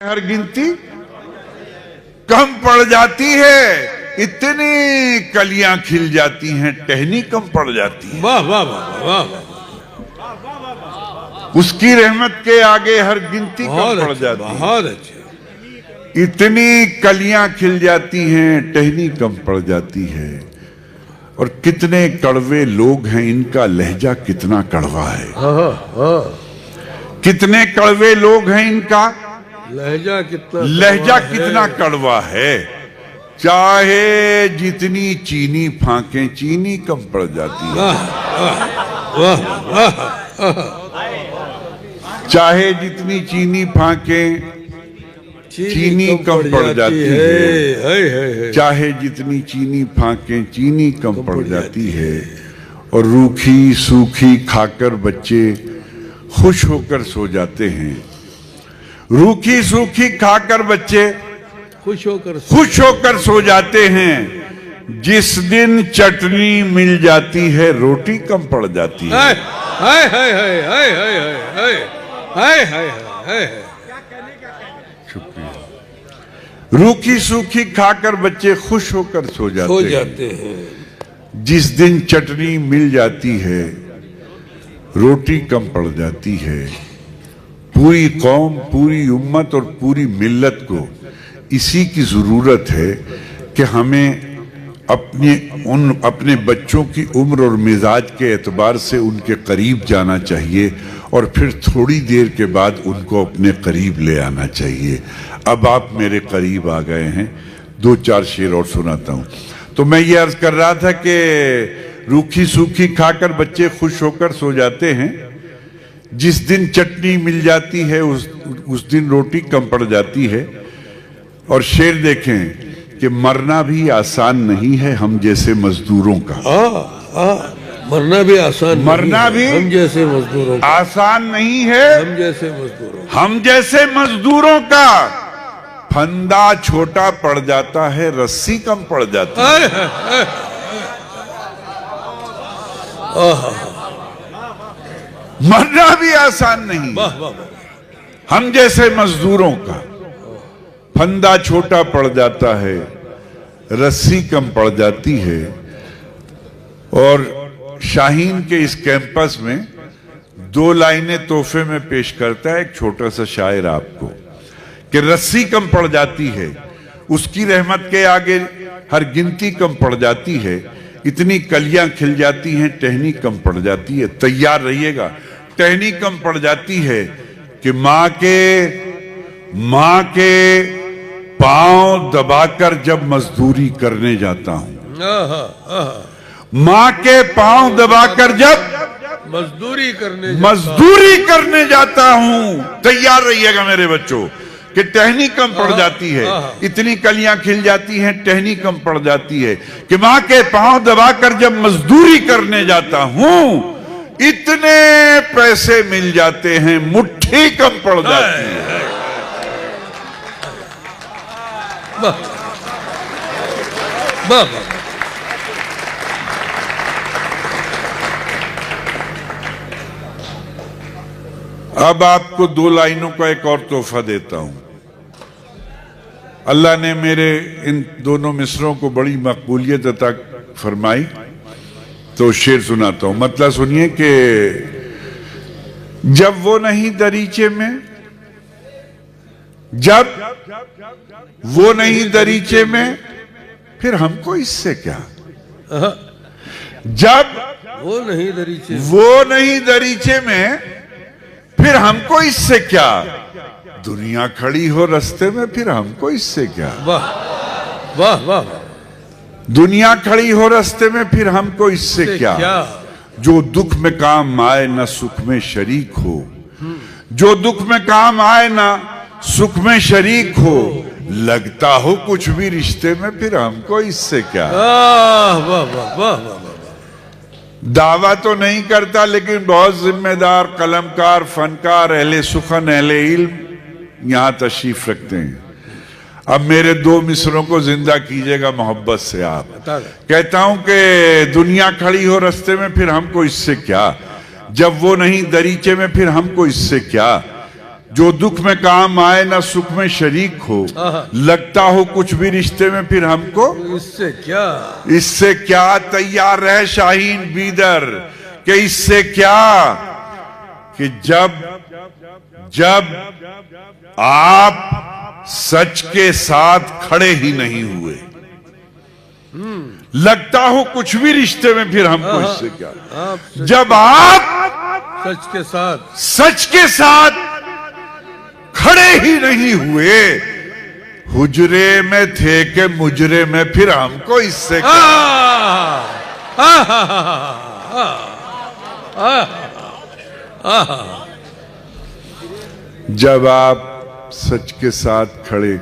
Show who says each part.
Speaker 1: हर गिनती कम पड़ जाती है, इतनी कलियां खिल जाती हैं, टहनी कम पड़ जाती है।
Speaker 2: वाह वाह वाह वाह,
Speaker 1: उसकी रहमत के आगे हर गिनती कम पड़ जाती है।
Speaker 2: बहुत अच्छे।
Speaker 1: इतनी कलियां खिल जाती हैं, टहनी कम पड़ जाती है। और कितने कड़वे लोग हैं, इनका लहजा कितना कड़वा है। कितने कड़वे लोग हैं, इनका लहजा कितना कड़वा है। चाहे जितनी चीनी फांके, चीनी कम पड़ जाती है। चाहे जितनी चीनी फांके, चीनी कम पड़ जाती है। चाहे जितनी चीनी फांके, चीनी कम पड़ जाती है। और रूखी सूखी खाकर बच्चे खुश होकर सो जाते हैं। रूखी सूखी खाकर बच्चे खुश होकर सो जाते हैं। जिस दिन चटनी मिल जाती है, रोटी कम पड़ जाती है।
Speaker 2: हाय हाय हाय हाय हाय हाय हाय हाय हाय।
Speaker 1: शुक्रिया। रूखी सूखी खाकर बच्चे खुश होकर सो जाते हैं। जिस दिन चटनी मिल जाती है, रोटी कम पड़ जाती है। पूरी कौम, पूरी उम्मत और पूरी मिल्लत को इसी की जरूरत है कि हमें अपने बच्चों की उम्र और मिजाज के एतबार से उनके करीब जाना चाहिए और फिर थोड़ी देर के बाद उनको अपने करीब ले आना चाहिए। अब आप मेरे करीब आ गए हैं, दो चार शेर और सुनाता हूं। तो मैं ये अर्ज कर रहा था कि रूखी सूखी खाकर बच्चे खुश होकर सो जाते हैं। जिस दिन चटनी मिल जाती है, उस दिन रोटी कम पड़ जाती है। और शेर देखें कि मरना भी आसान नहीं है हम जैसे मजदूरों का।
Speaker 2: मरना भी आसान,
Speaker 1: मरना भी
Speaker 2: हम जैसे मजदूरों का
Speaker 1: आसान नहीं है। हम जैसे मजदूरों का फंदा छोटा पड़ जाता है, रस्सी कम पड़ जाती है। मरना भी आसान नहीं, हम जैसे मजदूरों का फंदा छोटा पड़ जाता है, रस्सी कम पड़ जाती है। और शाहीन के इस कैंपस में दो लाइनें तोहफे में पेश करता है एक छोटा सा शायर आपको कि रस्सी कम पड़ जाती है, उसकी रहमत के आगे हर गिनती कम पड़ जाती है। इतनी कलियां खिल जाती हैं, टहनी कम पड़ जाती है। तैयार रहिएगा, टहनी कम पड़ जाती है कि माँ के पांव दबाकर जब मजदूरी करने जाता हूं। माँ के पांव दबाकर जब मजदूरी करने जाता हूं। तैयार रहिएगा मेरे बच्चों कि टहनी कम पड़ जाती है। इतनी कलियां खिल जाती हैं, टहनी कम पड़ जाती है कि माँ के पांव दबाकर जब मजदूरी करने जाता हूं, इतने पैसे मिल जाते हैं, मुट्ठी कम पड़ जाती है। अब आपको दो लाइनों का एक और तोहफा देता हूं। अल्लाह ने मेरे इन दोनों मिसरों को बड़ी मकबूलियत अता फरमाई, तो शेर सुनाता हूं। मतलब सुनिए कि जब वो नहीं दरीचे में, जब वो नहीं दरीचे में, फिर हमको इससे क्या। जब वो नहीं दरीचे में, फिर हमको इससे क्या। दुनिया खड़ी हो रास्ते में, फिर हमको इससे क्या।
Speaker 2: वाह वाह वाह।
Speaker 1: दुनिया खड़ी हो रास्ते में, फिर हमको इससे क्या। जो दुख में काम आए ना सुख में शरीक हो, जो दुख में काम आए ना सुख में शरीक हो, लगता हो कुछ भी रिश्ते में, फिर हमको इससे क्या। दावा तो नहीं करता, लेकिन बहुत जिम्मेदार कलमकार, फनकार, अहले सुखन, अहले इल्म यहां तशरीफ रखते हैं। अब मेरे दो मिसरों को जिंदा कीजिएगा मोहब्बत से। आप कहता हूं कि दुनिया खड़ी हो रास्ते में, फिर हमको इससे क्या। जब वो नहीं दरीचे में, फिर हमको इससे क्या। जो दुख में काम आए ना सुख में शरीक हो, लगता हो कुछ भी रिश्ते में फिर हमको इससे क्या तैयार रहे शाहीन बीदर कि इससे क्या कि जब आप सच के साथ खड़े ही नहीं हुए, लगता हो कुछ भी रिश्ते में फिर हमको इससे क्या, जब आप सच के साथ खड़े ही नहीं हुए, हुजरे में थे के मुजरे में फिर हमको इससे क्या। जब आप सच के साथ खड़े